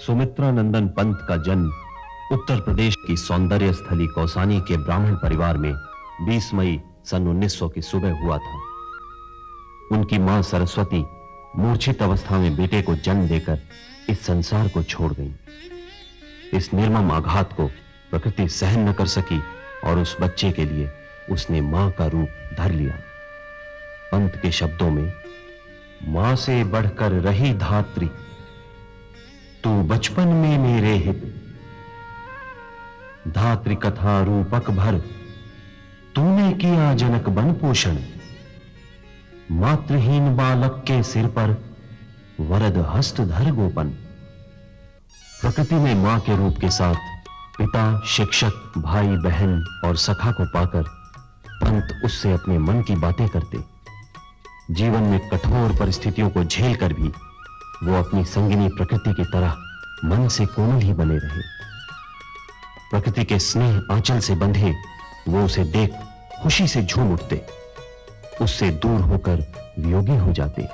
सुमित्रा नंदन पंत का जन्म उत्तर प्रदेश की सौंदर्य स्थली कौसानी के ब्राह्मण परिवार में 20 मई सन 1900 की सुबह हुआ था। उनकी मां सरस्वती मूर्छित अवस्था में बेटे को जन्म देकर इस संसार को छोड़ गई। इस निर्मम आघात को प्रकृति सहन न कर सकी और उस बच्चे के लिए उसने मां का रूप धर लिया। पंत के शब्दों में, मां से बढ़कर रही धात्री, तू बचपन में मेरे हित, धात्री कथा रूपक भर, तूने किया जनक बन पोषण, मातृहीन बालक के सिर पर वरद हस्त धर गोपन। प्रकृति में मां के रूप के साथ पिता, शिक्षक, भाई, बहन और सखा को पाकर पंत उससे अपने मन की बातें करते। जीवन में कठोर परिस्थितियों को झेलकर भी वो अपनी संगिनी प्रकृति की तरह मन से कोमल ही बने रहे। प्रकृति के स्नेह आंचल से बंधे वो उसे देख खुशी से झूम उठते, उससे दूर होकर वियोगी हो जाते।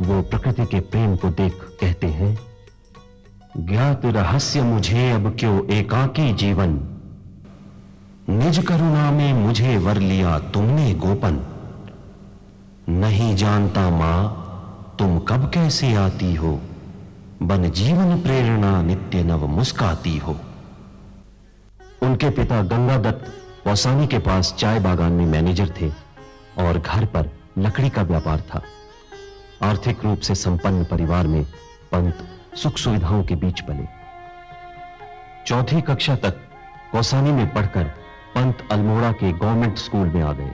वो प्रकृति के प्रेम को देख कहते हैं, ज्ञात रहस्य मुझे अब क्यों एकाकी जीवन, निज करुणा में मुझे वर लिया तुमने गोपन। नहीं जानता मां तुम कब कैसे आती हो, बन जीवन प्रेरणा नित्य नव मुस्काती हो। उनके पिता गंगादत्त कौसानी के पास चाय बागान में मैनेजर थे और घर पर लकड़ी का व्यापार था। आर्थिक रूप से संपन्न परिवार में पंत सुख सुविधाओं के बीच पले। चौथी कक्षा तक कौसानी में पढ़कर पंत अल्मोड़ा के गवर्नमेंट स्कूल में आ गए।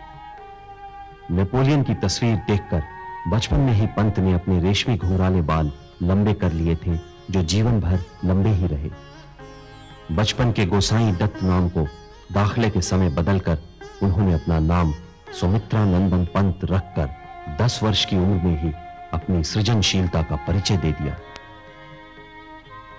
नेपोलियन की तस्वीर देखकर बचपन में ही पंत ने अपने रेशमी घुंघराले बाल लंबे कर लिए थे, जो जीवन भर लंबे ही रहे। बचपन के गोसाई दत्त नाम को दाखिले के समय बदलकर उन्होंने अपना नाम सुमित्रा नंदन पंत रखकर 10 वर्ष की उम्र में ही अपनी सृजनशीलता का परिचय दे दिया।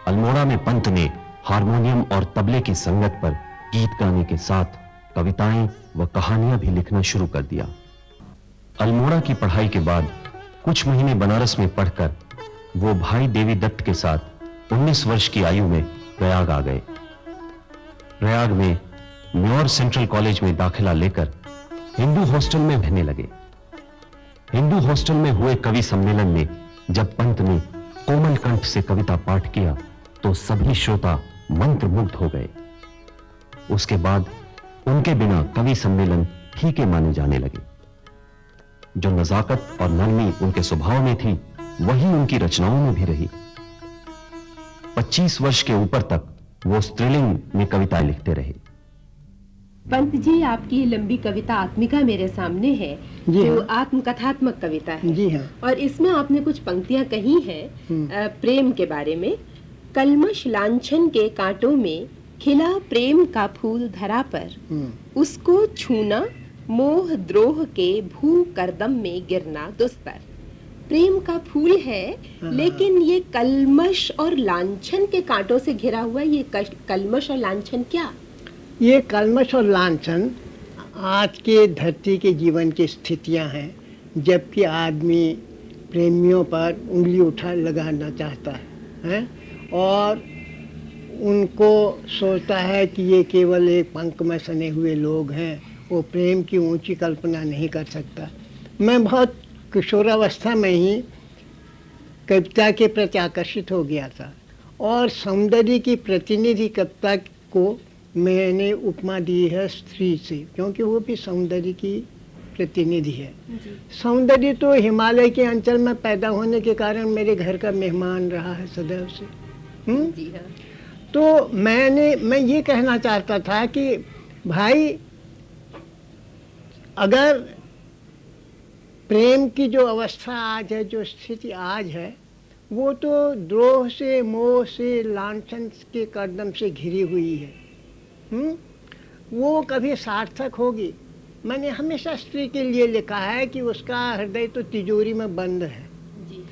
अल्मोड़ा में पंत ने हारमोनियम और तबले की संगत पर गीत गाने के साथ कविताएं व कहानियां भी लिखना शुरू कर दिया। अल्मोड़ा की पढ़ाई के बाद कुछ महीने बनारस में पढ़कर वो भाई देवी दत्त के साथ 19 वर्ष की आयु में प्रयाग आ गए। प्रयाग में म्योर सेंट्रल कॉलेज में दाखिला लेकर हिंदू हॉस्टल में रहने लगे। हिंदू हॉस्टल में हुए कवि सम्मेलन में जब पंत ने कोमल कंठ से कविता पाठ किया तो सभी श्रोता मंत्रमुग्ध हो गए। उसके बाद उनके बिना कवि सम्मेलन फीके माने जाने लगे। जो नजाकत और नरमी उनके स्वभाव में थी, वही उनकी रचनाओं में भी रही। 25 वर्ष के ऊपर तक वो स्त्रीलिंग में कविताएं लिखते रहे। पंत जी, आपकी लंबी कविता आत्मिका मेरे सामने है, जो आत्मकथात्मक कविता है। जी हाँ। और इसमें आपने कुछ पंक्तियां कही हैं प्रेम के बारे में। कलमश लांछन के कांटों में खिला प्रेम का फूल धरा पर, उसको छूना मोह द्रोह के भू करदम में गिरना दुस्तर। प्रेम का फूल है, लेकिन ये कलमश और लांछन के कांटों से घिरा हुआ। ये कलमश और लांछन क्या? ये कलमश और लांछन आज के धरती के जीवन की स्थितियां हैं, जबकि आदमी प्रेमियों पर उंगली उठा लगाना चाहता है और उनको सोचता है कि ये केवल एक पंख में सने हुए लोग हैं, वो प्रेम की ऊंची कल्पना नहीं कर सकता। मैं बहुत किशोरावस्था में ही कविता के प्रति आकर्षित हो गया था और सौंदर्य की प्रतिनिधि कविता को मैंने उपमा दी है स्त्री से, क्योंकि वो भी सौंदर्य की प्रतिनिधि है। सौंदर्य तो हिमालय के अंचल में पैदा होने के कारण मेरे घर का मेहमान रहा है सदैव से। जी हाँ। तो मैं ये कहना चाहता था कि भाई, अगर प्रेम की जो अवस्था आज है, जो स्थिति आज है, वो तो द्रोह से, मोह से, लांछन के कदम से घिरी हुई है। वो कभी सार्थक होगी? मैंने हमेशा स्त्री के लिए लिखा है कि उसका हृदय तो तिजोरी में बंद है जी।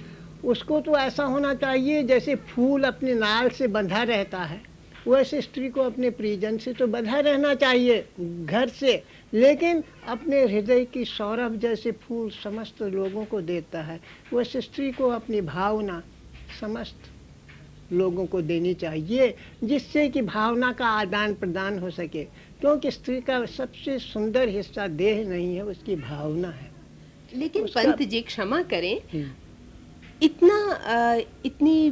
उसको तो ऐसा होना चाहिए जैसे फूल अपने नाल से बंधा रहता है, वैसे स्त्री को अपने परिजन से तो बंधा रहना चाहिए, घर से, लेकिन अपने हृदय की सौरभ जैसे फूल समस्त लोगों को देता है, वैसे स्त्री को अपनी भावना समस्त लोगों को देनी चाहिए, जिससे कि भावना का आदान प्रदान हो सके, क्योंकि स्त्री का सबसे सुंदर हिस्सा देह नहीं है, उसकी भावना है। लेकिन उसका- पंत जी क्षमा करें, हम्म, इतनी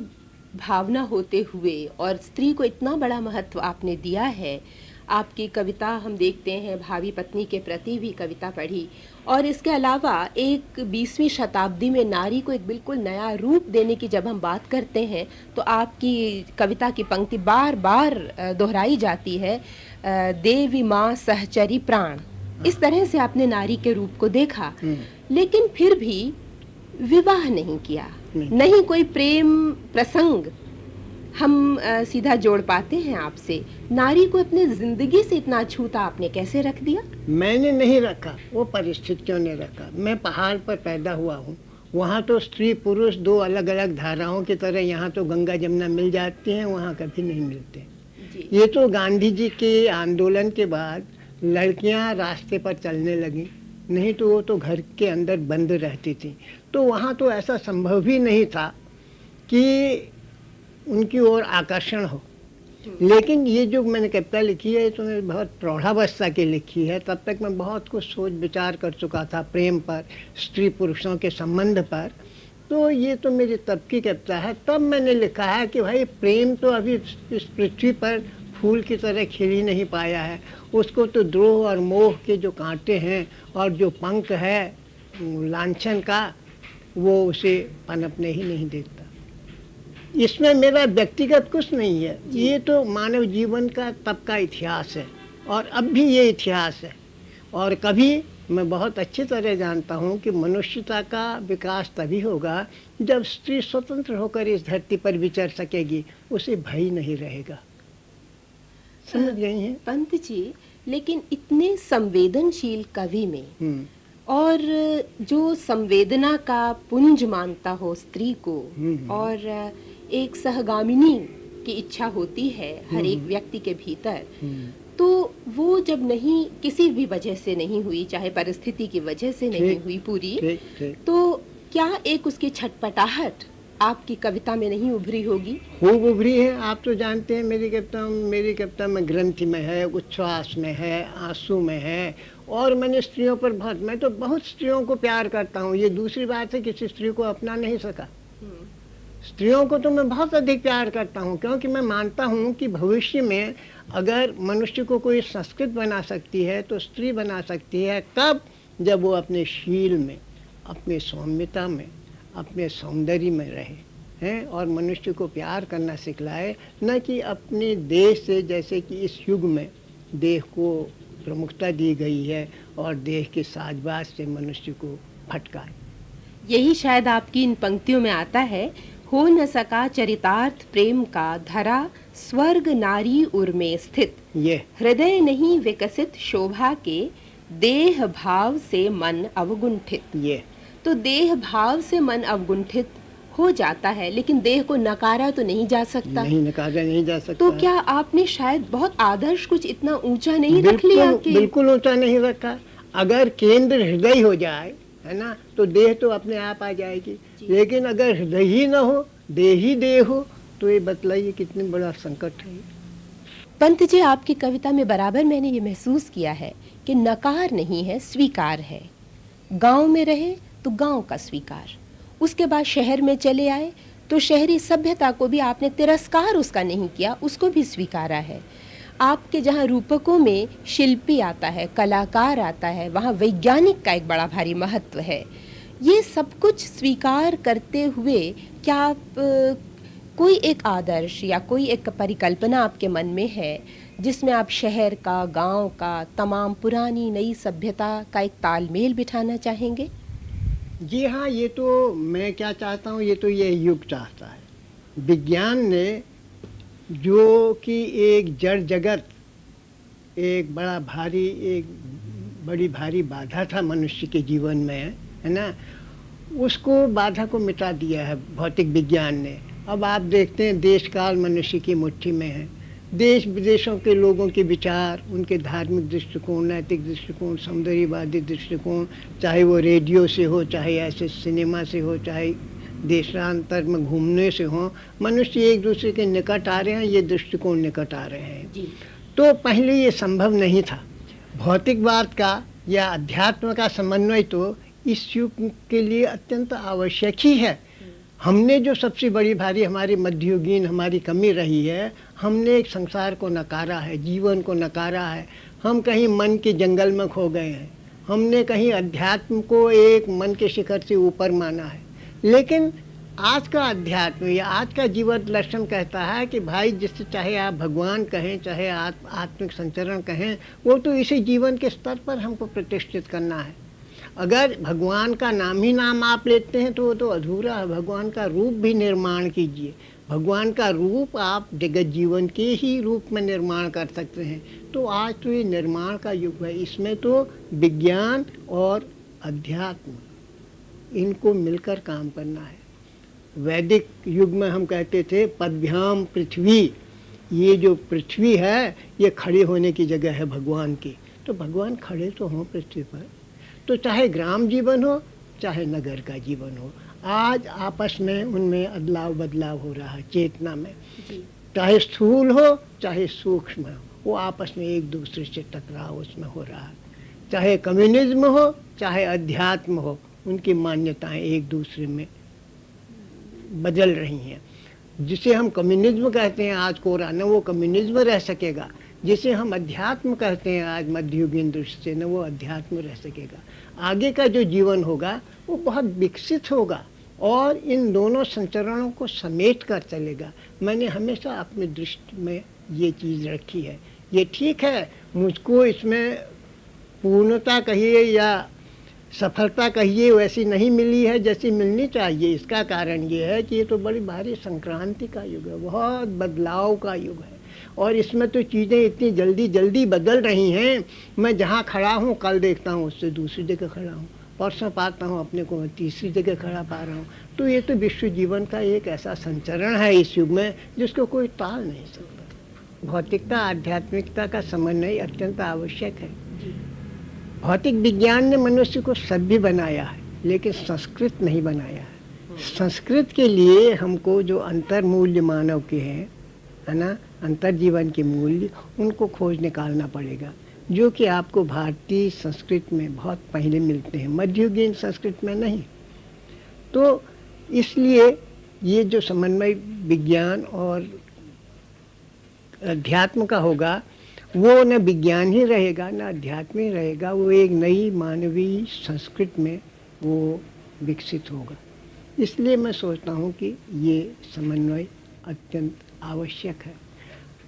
भावना होते हुए और स्त्री को इतना बड़ा महत्व आपने दिया है। आपकी कविता हम देखते हैं, भावी पत्नी के प्रति भी कविता पढ़ी, और इसके अलावा एक 20वीं शताब्दी में नारी को एक बिल्कुल नया रूप देने की जब हम बात करते हैं तो आपकी कविता की पंक्ति बार बार दोहराई जाती है, देवी माँ सहचरी प्राण। इस तरह से आपने नारी के रूप को देखा, लेकिन फिर भी विवाह नहीं किया, नहीं कोई प्रेम प्रसंग हम सीधा जोड़ पाते हैं आपसे। नारी को अपने जिंदगी से इतना छूता आपने कैसे रख दिया? मैंने नहीं रखा, वो परिस्थितियों ने रखा। मैं पहाड़ पर पैदा हुआ हूँ, वहाँ तो स्त्री पुरुष दो अलग अलग धाराओं की तरह, यहाँ तो गंगा जमुना मिल जाती हैं, वहाँ कभी नहीं मिलते। जी। ये तो गांधी जी के आंदोलन के बाद लड़कियाँ रास्ते पर चलने लगी, नहीं तो वो तो घर के अंदर बंद रहती थी। तो वहाँ तो ऐसा संभव ही नहीं था कि उनकी ओर आकर्षण हो। लेकिन ये जो मैंने कविता लिखी है, तो मैंने बहुत प्रौढ़ावस्था की लिखी है। तब तक मैं बहुत कुछ सोच विचार कर चुका था प्रेम पर, स्त्री पुरुषों के संबंध पर। तो ये तो मेरी तब की कविता है। तब मैंने लिखा है कि भाई प्रेम तो अभी इस पृथ्वी पर फूल की तरह खिल ही नहीं पाया है, उसको तो द्रोह और मोह के जो कांटे हैं और जो पंख है लांछन का, वो उसे पनपने ही नहीं देता। इसमें मेरा व्यक्तिगत कुछ नहीं है, ये तो मानव जीवन का तब का इतिहास है और अब भी ये इतिहास है। और कभी मैं बहुत अच्छी तरह जानता हूँ कि मनुष्यता का विकास तभी होगा जब स्त्री स्वतंत्र होकर इस धरती पर विचर सकेगी, उसे भय नहीं रहेगा। समझ गई हैं? पंत जी, लेकिन इतने संवेदनशील कवि में और जो संवेदना का पुंज मानता हो स्त्री को, और एक सहगामिनी की इच्छा होती है हर एक व्यक्ति के भीतर, तो वो जब नहीं, किसी भी वजह से नहीं हुई, चाहे परिस्थिति की वजह से नहीं हुई पूरी, तो क्या एक उसकी छटपटाहट आपकी कविता में नहीं उभरी होगी? खूब उभरी है। आप तो जानते हैं मेरी कविता में ग्रंथि में है, उच्छ्वास में है, आंसू में है। और मैंने स्त्रियों पर मैं तो बहुत स्त्रियों को प्यार करता हूँ। ये दूसरी बात है, किसी स्त्री को अपना नहीं सका। स्त्रियों को तो मैं बहुत अधिक प्यार करता हूँ, क्योंकि मैं मानता हूँ कि भविष्य में अगर मनुष्य को कोई संस्कृत बना सकती है तो स्त्री बना सकती है। कब? जब वो अपने शील में, अपने सौम्यता में, अपने सौंदर्य में रहे हैं और मनुष्य को प्यार करना सिखलाए, न कि अपने देश से, जैसे कि इस युग में देह को प्रमुखता दी गई है और देह के साजबाज से मनुष्य को भटकाए। यही शायद आपकी इन पंक्तियों में आता है, हो न सका चरितार्थ प्रेम का, धरा स्वर्ग नारी उर में स्थित, ये हृदय नहीं विकसित शोभा के, देह भाव से मन अवगुंठित। ये तो देह भाव से मन अवगुंठित हो जाता है, लेकिन देह को नकारा तो नहीं जा सकता। नहीं नकारा नहीं जा सकता। तो क्या आपने शायद बहुत आदर्श कुछ इतना ऊंचा नहीं रख लिया कि? बिल्कुल ऊंचा नहीं रखा। अगर केंद्र हृदय हो जाए, है ना, तो देह तो अपने आप आ जाएगी। लेकिन अगर हृदय ही न हो, देह ही देह हो, तो ये बतलाइए कितनी बड़ा संकट है। पंत जी, आपकी कविता में बराबर मैंने ये महसूस किया है कि नकार नहीं है, स्वीकार है। गांव में रहे तो गांव का स्वीकार, उसके बाद शहर में चले आए तो शहरी सभ्यता को भी आपने तिरस्कार उसका नहीं किया, उसको भी स्वीकारा है। आपके जहाँ रूपकों में शिल्पी आता है, कलाकार आता है, वहाँ वैज्ञानिक का एक बड़ा भारी महत्व है। ये सब कुछ स्वीकार करते हुए क्या आप कोई एक आदर्श या कोई एक परिकल्पना आपके मन में है जिसमें आप शहर का, गांव का, तमाम पुरानी नई सभ्यता का एक तालमेल बिठाना चाहेंगे? जी हाँ, ये तो मैं क्या चाहता हूँ, ये तो ये युग चाहता है। विज्ञान ने जो कि एक जड़ जगत, एक बड़ी भारी बाधा था मनुष्य के जीवन में, है ना, उसको बाधा को मिटा दिया है भौतिक विज्ञान ने। अब आप देखते हैं देश काल मनुष्य की मुट्ठी में है। देश विदेशों के लोगों के विचार, उनके धार्मिक दृष्टिकोण, नैतिक दृष्टिकोण, सौंदर्यवादी दृष्टिकोण, चाहे वो रेडियो से हो, चाहे ऐसे सिनेमा से हो, चाहे देशांतर में घूमने से हो, मनुष्य एक दूसरे के निकट आ रहे हैं, ये दृष्टिकोण निकट आ रहे हैं। जी। तो पहले ये संभव नहीं था। भौतिकवाद का या अध्यात्म का समन्वय तो इस युग के लिए अत्यंत आवश्यक ही है। हमने जो सबसे बड़ी भारी हमारी मध्ययुगीन हमारी कमी रही है, हमने एक संसार को नकारा है, जीवन को नकारा है। हम कहीं मन के जंगल में खो गए हैं, हमने कहीं अध्यात्म को एक मन के शिखर से ऊपर माना है। लेकिन आज का अध्यात्म या आज का जीवन दर्शन कहता है कि भाई, जिससे चाहे आप भगवान कहें, चाहे आत्मिक संचरण कहें, वो तो इसी जीवन के स्तर पर हमको प्रतिष्ठित करना है। अगर भगवान का नाम ही नाम आप लेते हैं तो वो तो अधूरा है। भगवान का रूप भी निर्माण कीजिए। भगवान का रूप आप जगत जीवन के ही रूप में निर्माण कर सकते हैं। तो आज तो ये निर्माण का युग है। इसमें तो विज्ञान और अध्यात्म इनको मिलकर काम करना है। वैदिक युग में हम कहते थे पदभ्याम पृथ्वी, ये जो पृथ्वी है ये खड़े होने की जगह है भगवान की। तो भगवान खड़े तो हों पृथ्वी पर। तो चाहे ग्राम जीवन हो, चाहे नगर का जीवन हो, आज आपस में उनमें अदलाव बदलाव हो रहा है चेतना में। चाहे स्थूल हो चाहे सूक्ष्म हो, वो आपस में एक दूसरे से टकराव उसमें हो रहा है। चाहे कम्युनिज्म हो चाहे अध्यात्म हो, उनकी मान्यताएं एक दूसरे में बदल रही हैं। जिसे हम कम्युनिज्म कहते हैं आज कोरा, न वो कम्युनिज्म रह सकेगा। जिसे हम अध्यात्म कहते हैं आज मध्ययुगीन दृष्टि से, न वो अध्यात्म रह सकेगा। आगे का जो जीवन होगा वो बहुत विकसित होगा और इन दोनों संचरणों को समेट कर चलेगा। मैंने हमेशा अपनी दृष्टि में ये चीज़ रखी है। ये ठीक है, मुझको इसमें पूर्णता कहिए या सफलता कहिए वैसी नहीं मिली है जैसी मिलनी चाहिए। इसका कारण ये है कि ये तो बड़ी भारी संक्रांति का युग है, बहुत बदलाव का युग है और इसमें तो चीज़ें इतनी जल्दी जल्दी बदल रही हैं। मैं जहाँ खड़ा हूँ कल देखता हूँ उससे दूसरी जगह खड़ा हूँ, परसों पाता हूँ अपने को मैं तीसरी जगह खड़ा पा रहा हूँ। तो ये तो विश्व जीवन का एक ऐसा संचरण है इस युग में जिसको कोई टाल नहीं सकता। भौतिकता आध्यात्मिकता का समन्वय अत्यंत आवश्यक है। भौतिक विज्ञान ने मनुष्य को सभ्य बनाया है लेकिन संस्कृत नहीं बनाया है। संस्कृत के लिए हमको जो अंतर मूल्य मानव के हैं, है ना, अंतर जीवन के मूल्य, उनको खोज निकालना पड़ेगा, जो कि आपको भारतीय संस्कृत में बहुत पहले मिलते हैं, मध्ययुगीन संस्कृत में नहीं। तो इसलिए ये जो समन्वय विज्ञान और अध्यात्म का होगा, वो न विज्ञान ही रहेगा न अध्यात्म ही रहेगा, वो एक नई मानवीय संस्कृत में वो विकसित होगा। इसलिए मैं सोचता हूँ कि ये समन्वय अत्यंत आवश्यक है।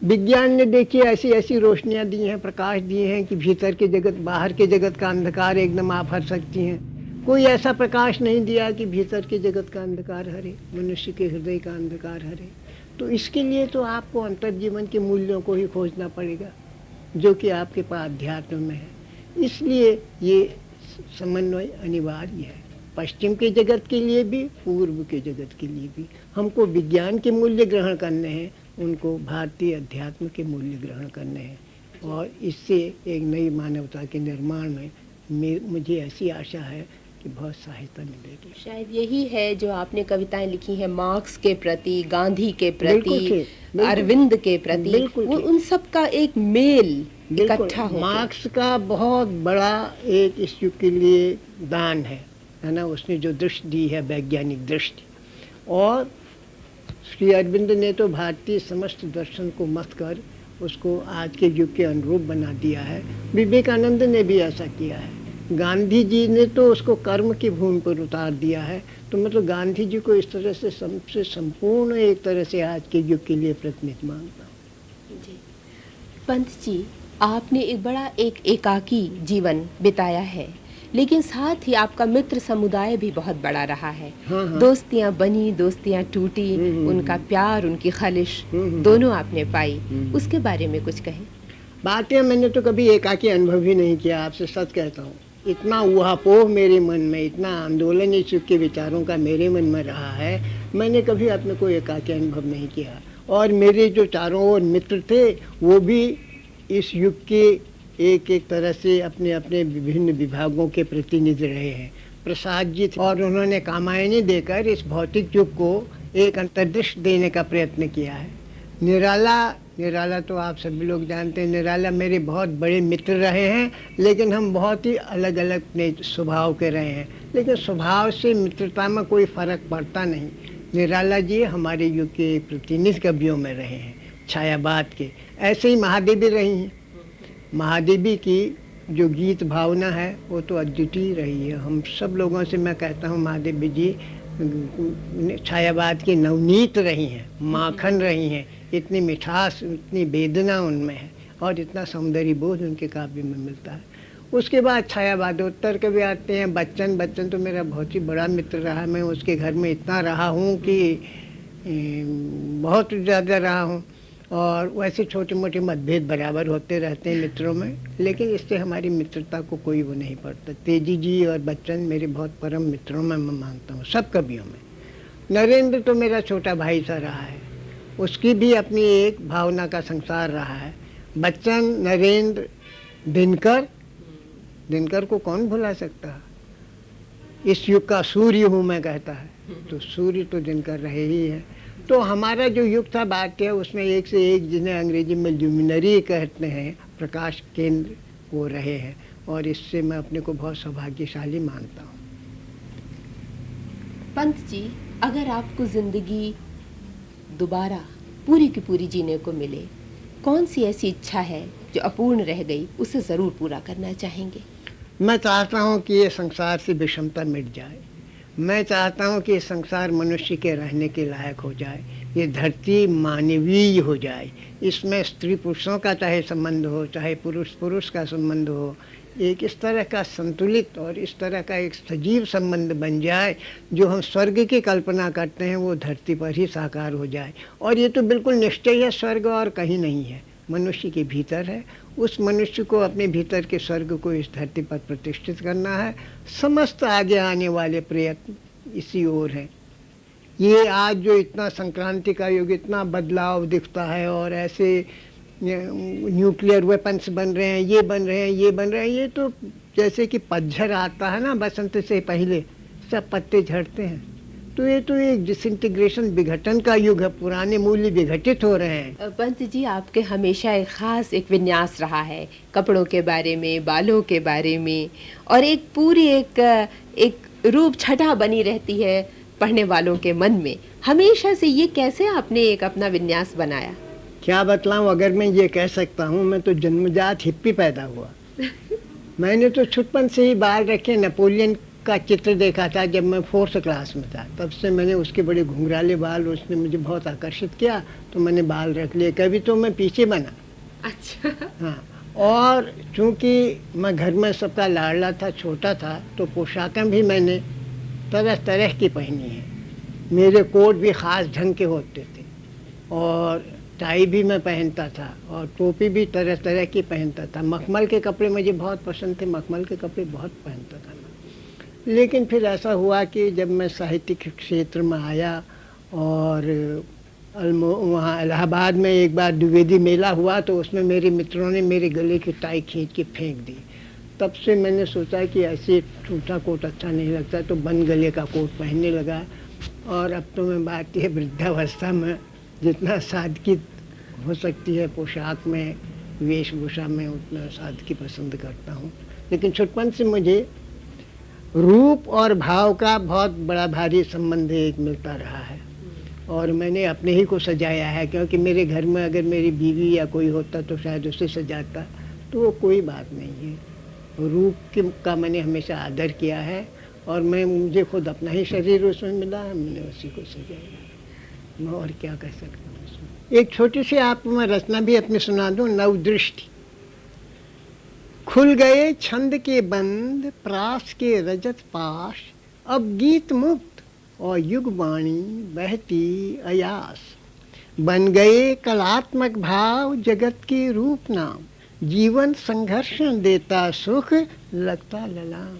विज्ञान ने देखिए ऐसी ऐसी रोशनियाँ दी हैं, प्रकाश दिए हैं कि भीतर के जगत बाहर के जगत का अंधकार एकदम आप हर सकती हैं। कोई ऐसा प्रकाश नहीं दिया कि भीतर के जगत का अंधकार हरे, मनुष्य के हृदय का अंधकार हरे। तो इसके लिए तो आपको अंतर्जीवन के मूल्यों को ही खोजना पड़ेगा जो कि आपके पास अध्यात्म में है। इसलिए ये समन्वय अनिवार्य है, पश्चिम के जगत के लिए भी पूर्व के जगत के लिए भी। हमको विज्ञान के मूल्य ग्रहण करने हैं, उनको भारतीय अध्यात्म के मूल्य ग्रहण करने हैं और इससे एक नई मानवता के निर्माण में मुझे ऐसी आशा है कि बहुत सहायता मिलेगी। शायद यही है जो आपने कविताएं लिखी हैं मार्क्स के प्रति, गांधी के बिल्कुल प्रति, ठीक, अरविंद के प्रति, बिल्कुल ठीक। उन सब का एक मेल इकट्ठा हो। मार्क्स का बहुत बड़ा एक इस युग के लिए दान है ना। उसने जो दृष्टि दी है वैज्ञानिक दृष्टि, और श्री अरविंद ने तो भारतीय समस्त दर्शन को मत कर उसको आज के युग के अनुरूप बना दिया है। विवेकानंद ने भी ऐसा किया है। गांधी जी ने तो उसको कर्म की भूमि पर उतार दिया है। तो मतलब गांधी जी को इस तरह से सबसे संपूर्ण एक तरह से आज के युग के लिए प्रतिनिधि मानता हूँ। जी पंत जी, आपने एक एकाकी जीवन बिताया है, लेकिन साथ ही आपका मित्र समुदाय भी बहुत बड़ा रहा है। हाँ। दोस्तियां बनी, दोस्तियां टूटी, उनका प्यार, उनकी खालिश दोनों आपने पाई। उसके बारे में कुछ कहें। बातें मैंने तो कभी एकाकी अनुभव ही नहीं किया, आपसे सच कहता हूँ। इतना ऊहापोह मेरे मन में, इतना आंदोलन इस युग के विचारों का मेरे मन में रहा है, मैंने कभी अपने को एकाकी अनुभव नहीं किया। और मेरे जो चारों ओर मित्र थे वो भी इस युग के एक एक तरह से अपने अपने विभिन्न विभागों के प्रतिनिधि रहे हैं। प्रसाद जी थे और उन्होंने कामायनी देकर इस भौतिक युग को एक अंतर्दृष्टि देने का प्रयत्न किया है। निराला तो आप सभी लोग जानते हैं, निराला मेरे बहुत बड़े मित्र रहे हैं, लेकिन हम बहुत ही अलग अलग अपने स्वभाव के रहे हैं, लेकिन स्वभाव से मित्रता में कोई फर्क पड़ता नहीं। निराला जी हमारे युग के प्रतिनिधि कवियों में रहे हैं, छायावाद के। ऐसे ही महादेवी रही हैं। महादेवी की जो गीत भावना है वो तो अद्वितीय रही है। हम सब लोगों से मैं कहता हूँ महादेवी जी छायावाद की नवनीत रही हैं, माखन रही हैं। इतनी मिठास, इतनी वेदना उनमें है और इतना सौंदर्य बोध उनके काव्य में मिलता है। उसके बाद छायावादोत्तर कवि आते हैं। बच्चन तो मेरा बहुत ही बड़ा मित्र रहा। मैं उसके घर में इतना रहा हूँ कि बहुत ज़्यादा रहा हूँ, और वैसे छोटे मोटे मतभेद बराबर होते रहते हैं मित्रों में, लेकिन इससे हमारी मित्रता को कोई वो नहीं पड़ता। तेजी जी और बच्चन मेरे बहुत परम मित्रों में मैं मानता हूँ, सब कवियों में। नरेंद्र तो मेरा छोटा भाई सा रहा है, उसकी भी अपनी एक भावना का संसार रहा है। बच्चन, नरेंद्र, दिनकर को कौन भुला सकता? इस युग का सूर्य हूँ मैं कहता है, तो सूर्य तो दिनकर रहे ही है। तो हमारा जो युग था भारतीय, उसमें एक से एक, जिन्हें अंग्रेजी में ल्यूमिनरी कहते हैं, प्रकाश केंद्र, वो रहे हैं, और इससे मैं अपने को बहुत सौभाग्यशाली मानता हूँ। पंत जी, अगर आपको जिंदगी दोबारा पूरी की पूरी जीने को मिले, कौन सी ऐसी इच्छा है जो अपूर्ण रह गई, उसे ज़रूर पूरा करना चाहेंगे? मैं चाहता हूँ कि ये संसार से विषमता मिट जाए। मैं चाहता हूँ कि ये संसार मनुष्य के रहने के लायक हो जाए। ये धरती मानवीय हो जाए। इसमें स्त्री पुरुषों का चाहे संबंध हो, चाहे पुरुष पुरुष का संबंध हो, एक इस तरह का संतुलित और इस तरह का एक सजीव संबंध बन जाए, जो हम स्वर्ग की कल्पना करते हैं वो धरती पर ही साकार हो जाए। और ये तो बिल्कुल निश्चय है, स्वर्ग और कहीं नहीं है, मनुष्य के भीतर है। उस मनुष्य को अपने भीतर के स्वर्ग को इस धरती पर प्रतिष्ठित करना है। समस्त आगे आने वाले प्रयत्न इसी ओर है। ये आज जो इतना संक्रांति का युग, इतना बदलाव दिखता है, और ऐसे न्यूक्लियर वेपन्स बन रहे हैं, ये बन रहे हैं, ये बन रहे हैं, ये तो जैसे कि पतझड़ आता है ना, बसंत से पहले सब पत्ते झड़ते हैं, तो ये तो एक डिसइंटीग्रेशन, विघटन का युग है। पुराने मूल्य विघटित हो रहे हैं। पंत जी, आपके हमेशा एक खास एक विन्यास रहा है कपड़ों के बारे में, बालों के बारे में, और एक पूरी एक रूप छटा बनी रहती है पढ़ने वालों के मन में हमेशा से। ये कैसे आपने एक अपना विन्यास बनाया? क्या बतलाऊं? अगर मैं ये कह सकता हूँ, मैं तो जन्मजात हिप्पी पैदा हुआ। मैंने तो छुटपन से ही बाल रखे। नेपोलियन का चित्र देखा था जब मैं 4th क्लास में था, तब से मैंने उसके बड़े घुंघराले बाल, उसने मुझे बहुत आकर्षित किया, तो मैंने बाल रख लिए। कभी तो मैं पीछे बना। अच्छा। हाँ, और चूंकि मैं घर में सबका लाडला था, छोटा था, तो पोशाकें भी मैंने तरह तरह की पहनी है। मेरे कोट भी ख़ास ढंग के होते थे, और टाई भी मैं पहनता था, और टोपी भी तरह तरह की पहनता था। मखमल के कपड़े मुझे बहुत पसंद थे, मखमल के कपड़े बहुत पहनता था मैं। लेकिन फिर ऐसा हुआ कि जब मैं साहित्यिक क्षेत्र में आया, और वहाँ इलाहाबाद में एक बार द्विवेदी मेला हुआ, तो उसमें मेरे मित्रों ने मेरे गले की टाई खींच के फेंक दी। तब से मैंने सोचा कि ऐसे टूटा कोट अच्छा नहीं लगता, तो बंद गले का कोट पहनने लगा। और अब तो मैं भारतीय वृद्धावस्था में जितना सादगी हो सकती है पोशाक में, वेशभूषा में, उतना सादगी पसंद करता हूँ। लेकिन छुटपन से मुझे रूप और भाव का बहुत बड़ा भारी संबंध एक मिलता रहा है, और मैंने अपने ही को सजाया है। क्योंकि मेरे घर में अगर मेरी बीवी या कोई होता तो शायद उसे सजाता, तो वो कोई बात नहीं है। रूप का मैंने हमेशा आदर किया है, और मुझे खुद अपना ही शरीर उसमें मिला है, मैंने उसी को सजाया। मैं और क्या कह सकता हूँ उसमें। एक छोटी सी आपको मैं रचना भी अपनी सुना दूँ, नवदृष्टि। खुल गए छंद के बंद, प्रास के रजत पाश, अब गीत मुक्त और युग वाणी बहती अयास। बन गए कलात्मक भाव जगत के रूप नाम, जीवन संघर्ष देता सुख लगता ललाम।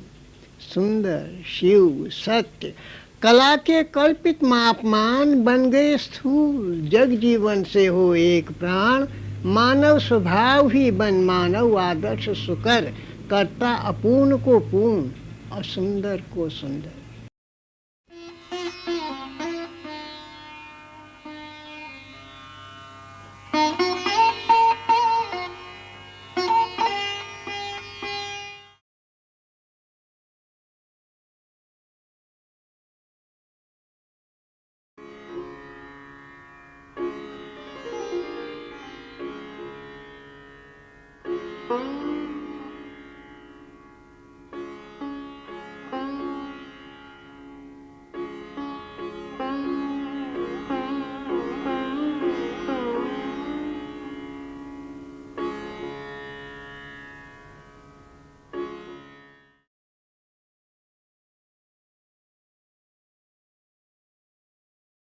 सुंदर, शिव, सत्य, कला के कल्पित मापमान बन गए स्थूल, जग जीवन से हो एक प्राण। मानव स्वभाव ही बन मानव आदर्श सुकर, करता अपूर्ण को पूर्ण, और सुंदर को सुंदर।